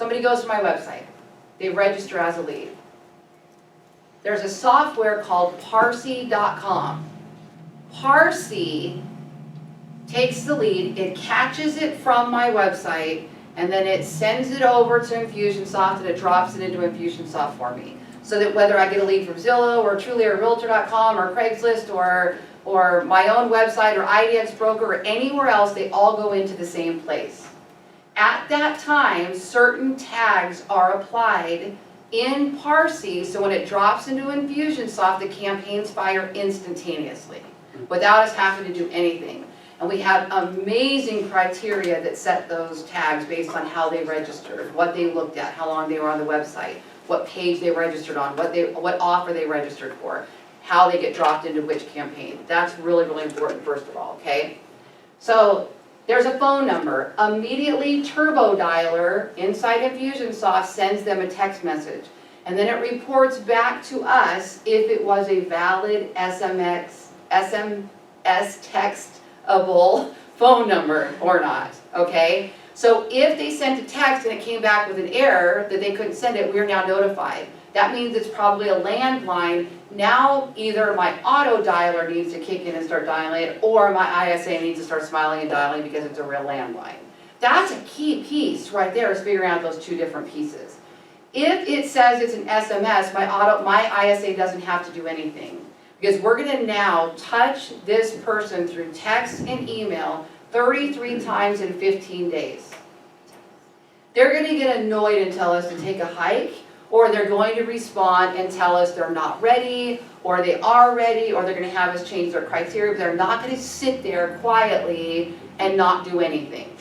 Somebody goes to my website. They register as a lead. There's a software called Parsi.com. Parsi takes the lead, it catches it from my website, and then it sends it over to Infusionsoft and it drops it into Infusionsoft for me. So that whether I get a lead from Zillow or Truly or Realtor.com or Craigslist or my own website or IDX Broker or anywhere else, they all go into the same place. At that time, certain tags are applied in Parsi, so when it drops into Infusionsoft, the campaigns fire instantaneously without us having to do anything. And we have amazing criteria that set those tags based on how they registered, what they looked at, how long they were on the website, what page they registered on, what offer they registered for, how they get dropped into which campaign. That's really, really important, first of all, okay? So there's a phone number. Immediately Turbo Dialer inside Infusionsoft sends them a text message. And then it reports back to us if it was a valid SMS textable phone number or not, okay? So if they sent a text and it came back with an error that they couldn't send it, we're now notified. That means it's probably a landline. Now either my auto dialer needs to kick in and start dialing it, or my ISA needs to start smiling and dialing because it's a real landline. That's a key piece right there, is figuring out those two different pieces. If it says it's an SMS, my ISA doesn't have to do anything, because we're going to now touch this person through text and email 33 times in 15 days. They're going to get annoyed and tell us to take a hike, or they're going to respond and tell us they're not ready, or they are ready, or they're going to have us change their criteria, but they're not going to sit there quietly and not do anything.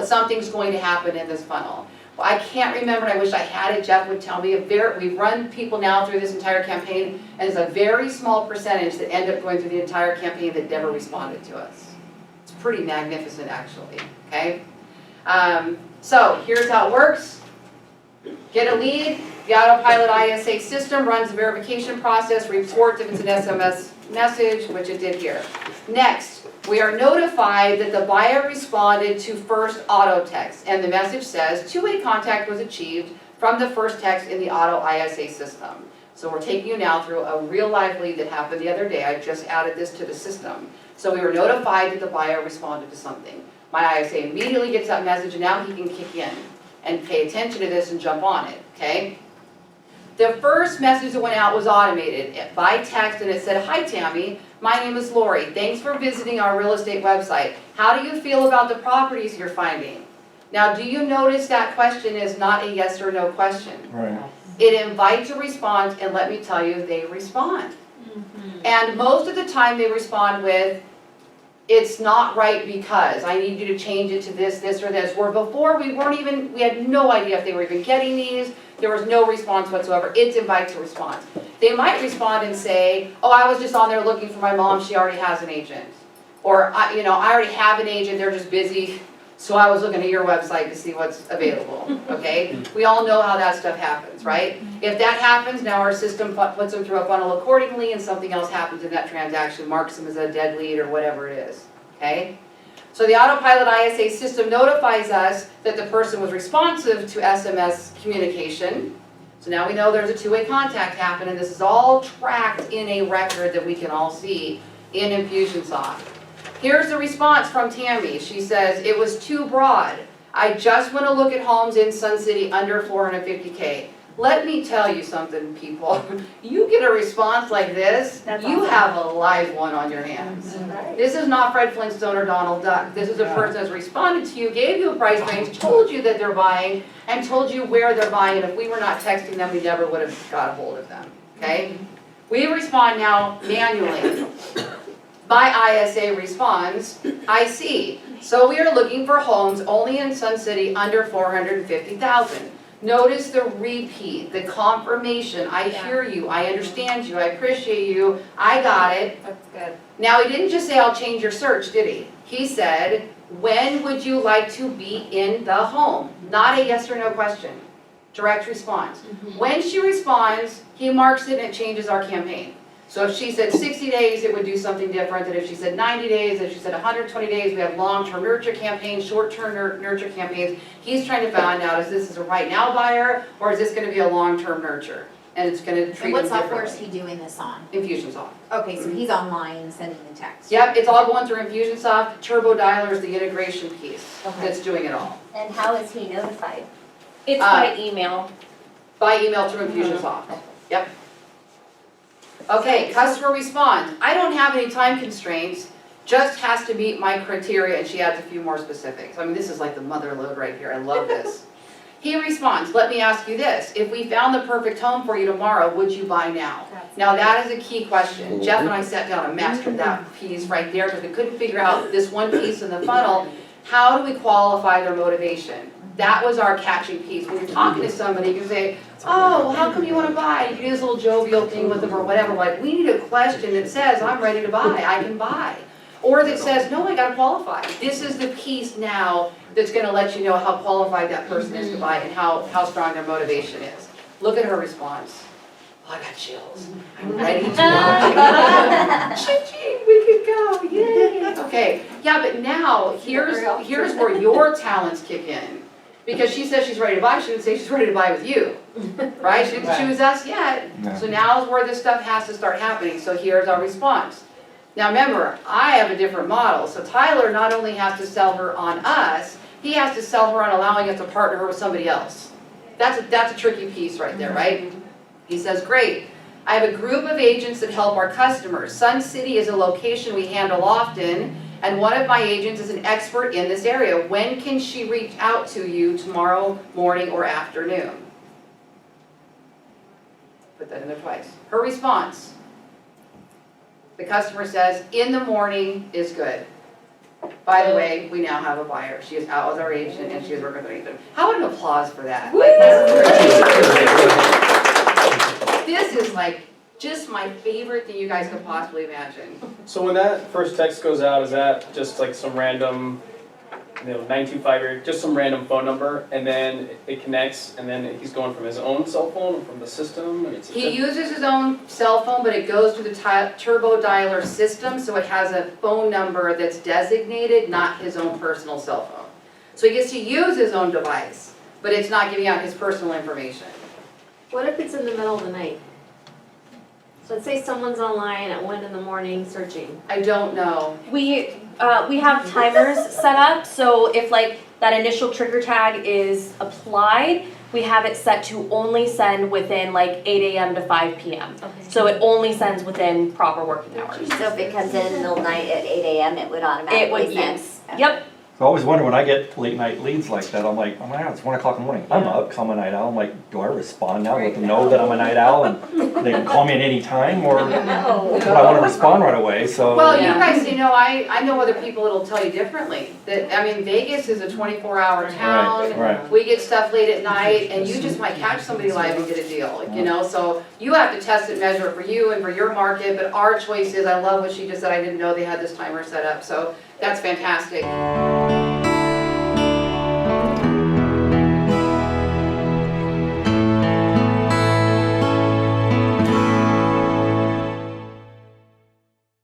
Something's going to happen in this funnel. Well, I can't remember, and I wish I had it, Jeff would tell me. We've run people now through this entire campaign, and it's a very small percentage that end up going through the entire campaign that never responded to us. It's pretty magnificent, actually, okay? So here's how it works. Get a lead, the autopilot ISA system runs the verification process, reports if it's an SMS message, which it did here. Next, we are notified that the buyer responded to first auto text, and the message says two-way contact was achieved from the first text in the auto ISA system. So we're taking you now through a real live lead that happened the other day. I just added this to the system. So we were notified that the buyer responded to something. My ISA immediately gets that message, and now he can kick in and pay attention to this and jump on it, okay? The first message that went out was automated by text, and it said, "Hi Tammy, my name is Lori. Thanks for visiting our real estate website. How do you feel about the properties you're finding?" Now, do you notice that question is not a yes or no question? Right. It invites a response, and let me tell you, they respond. And most of the time they respond with, "It's not right because I need you to change it to this, this, or this." Where before we had no idea if they were even getting these. There was no response whatsoever. It's invite to response. They might respond and say, "Oh, I was just on there looking for my mom. She already has an agent." Or, I already have an agent. They're just busy. So I was looking at your website to see what's available, okay? We all know how that stuff happens, right? If that happens, now our system puts them through a funnel accordingly, and something else happens in that transaction, marks them as a dead lead or whatever it is, okay? So the autopilot ISA system notifies us that the person was responsive to SMS communication. So now we know there's a two-way contact happen, and this is all tracked in a record that we can all see in Infusionsoft. Here's the response from Tammy. She says, "It was too broad. I just want to look at homes in Sun City under 450K. Let me tell you something, people. You get a response like this, you have a live one on your hands. This is not Fred Flintstone or Donald Duck. This is a person that's responded to you, gave you a price range, told you that they're buying, and told you where they're buying. And if we were not texting them, we never would have got a hold of them, okay? We respond now manually. My ISA responds, "I see. So we are looking for homes only in Sun City under 450,000. Notice the repeat, the confirmation. I hear you, I understand you, I appreciate you, I got it." That's good. Now, he didn't just say, "I'll change your search," did he? He said, "When would you like to be in the home?" Not a yes or no question. Direct response. When she responds, he marks it and it changes our campaign. So if she said 60 days, it would do something different than if she said 90 days, if she said 120 days, we have long-term nurture campaigns, short-term nurture campaigns. He's trying to find out, is this a right now buyer, or is this gonna be a long-term nurture? And it's gonna treat And what them software is differently. he doing this on? Infusionsoft. Okay, so he's online sending the text. Yep, it's all going through Infusionsoft. Turbo Dialer is the integration piece Okay. that's doing it all. And how is he notified? It's by email. By email through Infusionsoft. Yep. Okay, customer response. I don't have any time constraints, just has to meet my criteria, and she adds a few more specifics. I mean, this is like the mother lode right here, I love this. He responds, let me ask you this, if we found the perfect home for you tomorrow, would you buy now? Now that is a key question. Jeff and I sat down and mastered that piece right there because we couldn't figure out this one piece in the funnel. How do we qualify their motivation? That was our catching piece. When you're talking to somebody, you can say, oh, well, how come you want to buy? You can do this little jovial thing with them or whatever. Like, we need a question that says, I'm ready to buy, I can buy. Or that says, no, I gotta qualify. This is the piece now that's gonna let you know how qualified that person is to buy and how strong their motivation is. Look at her response. Oh, I got chills. I'm ready to buy. Ching, we could go, yay. Okay, yeah, but now, here's where your talents kick in. Because she says she's ready to buy, she didn't say she's ready to buy with you, right? She didn't choose us yet. So now is where this stuff has to start happening. So here's our response. Now remember, I have a different model. So Tyler not only has to sell her on us, he has to sell her on allowing us to partner her with somebody else. That's a tricky piece right there, right? He says, great. I have a group of agents that help our customers. Sun City is a location we handle often, and one of my agents is an expert in this area. When can she reach out to you tomorrow morning or afternoon? Put that in there twice. Her response. The customer says, in the morning is good. By the way, we now have a buyer. She is out with our agent and she is working with our agent. How about an applause for that? Like, this is like just my favorite thing you guys could possibly imagine. So when that first text goes out, is that just like some random, 925 just some random phone number, and then it connects, and then he's going from his own cell phone or from the system? And He uses his own cell phone, but it goes through the Turbo Dialer system, so it has a phone number that's designated, not his own personal cell phone. So he gets to use his own device, but it's not giving out his personal information. What if it's in the middle of the night? So let's say someone's online at 1 in the morning searching. I don't know. We have timers set up, so if like that initial trigger tag is applied, we have it set to only send within like 8 a.m. to 5 p.m. Okay. So it only sends within proper working hours. So if it comes in the middle of the night at 8 a.m., it would automatically It would, send? yes. Yep. I always wonder when I get late night leads like that, I'm like, oh my God, it's 1 o'clock in the morning. I'm up, I'm a night owl. I'm like, do I respond now, let them know that I'm a night owl and they can call me at any time, or but I want to respond right away, so. Well, you guys, I know other people that'll tell you differently. That, I mean, Vegas is a 24-hour town. Right. We get stuff late at night, and you just might catch somebody live and get a deal, So you have to test and measure it for you and for your market, but our choice is, I love what she just said, I didn't know they had this timer set up, so that's fantastic.